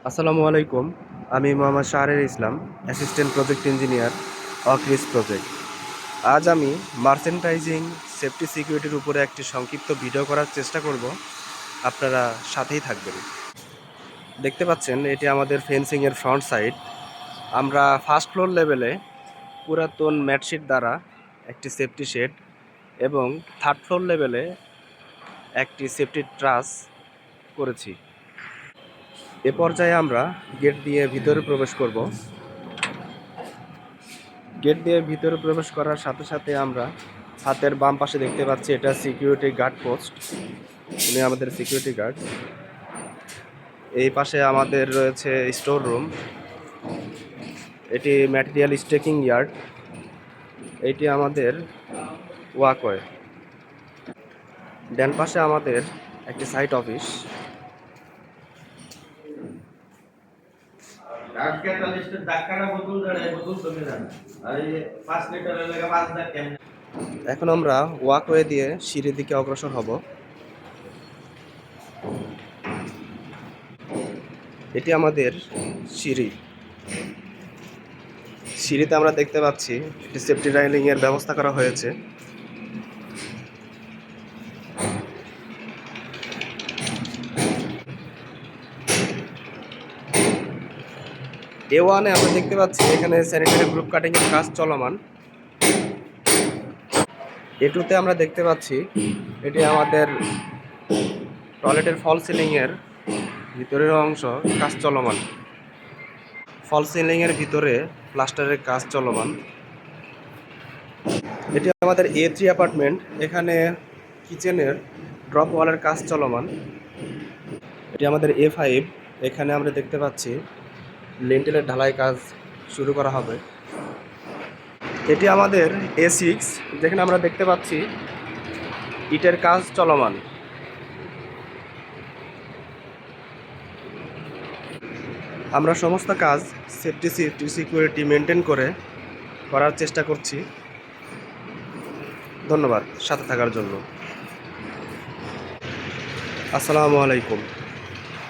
আসসালামু আলাইকুম। আমি মোহাম্মদ শাহরিয়ার ইসলাম, অ্যাসিস্ট্যান্ট প্রজেক্ট ইঞ্জিনিয়ার, অক্রিস প্রজেক্ট। আজ আমি মার্চেন্টাইজিং সেফটি সিকিউরিটির উপরে একটি সংক্ষিপ্ত ভিডিও করার চেষ্টা করব। আপনারা সাথেই থাকবেন। দেখতে পাচ্ছেন এটি আমাদের ফেন্সিংয়ের ফ্রন্ট সাইড। আমরা ফার্স্ট ফ্লোর লেভেলে পুরাতন ম্যাটশিট দ্বারা একটি সেফটি শেড এবং থার্ড ফ্লোর লেভেলে একটি সেফটি ট্রাস করেছি। এ পর্যায়ে আমরা গেট দিয়ে ভিতরে প্রবেশ করব। গেট দিয়ে ভিতরে প্রবেশ করার সাথে সাথে আমরা হাতের বাম পাশে দেখতে পাচ্ছি এটা সিকিউরিটি গার্ড পোস্ট। উনি আমাদের সিকিউরিটি গার্ড। এই পাশে আমাদের রয়েছে স্টোর রুম। এটি ম্যাটেরিয়াল স্টেকিং ইয়ার্ড। এটি আমাদের ওয়াকওয়ে। ডান পাশে আমাদের একটি সাইট অফিস। এখন আমরা ওয়াকওয়ে দিয়ে সিঁড়ির দিকে অগ্রসর হব। এটি আমাদের সিঁড়ি। সিঁড়িতে আমরা দেখতে পাচ্ছি একটি সেফটি রাইলিং এর ব্যবস্থা করা হয়েছে। A1-এ আমরা দেখতে পাচ্ছি এখানে স্যানিটারি গ্রুপ কাটিং এর কাজ চলমান। A2-তে আমরা দেখতে পাচ্ছি এটি আমাদের টয়লেটের ফল সিলিং এর ভিতরের অংশ কাজ চলমান। ফল সিলিং এর ভিতরে প্লাস্টারের কাজ চলমান। এটি আমাদের A3 অ্যাপার্টমেন্ট। এখানে কিচেনের ড্রপ ওয়ালের কাজ চলমান। এটি আমাদের A5। এখানে আমরা দেখতে পাচ্ছি লিন্টেলের ঢালাই কাজ শুরু করা হবে। এটি আমাদের A6, যেখানে আমরা দেখতে পাচ্ছি ইটের কাজ চলমান। আমরা সমস্ত কাজ সেফটি সিকিউরিটি মেনটেন করে করার চেষ্টা করছি। ধন্যবাদ সাথে থাকার জন্য। আসসালামু আলাইকুম।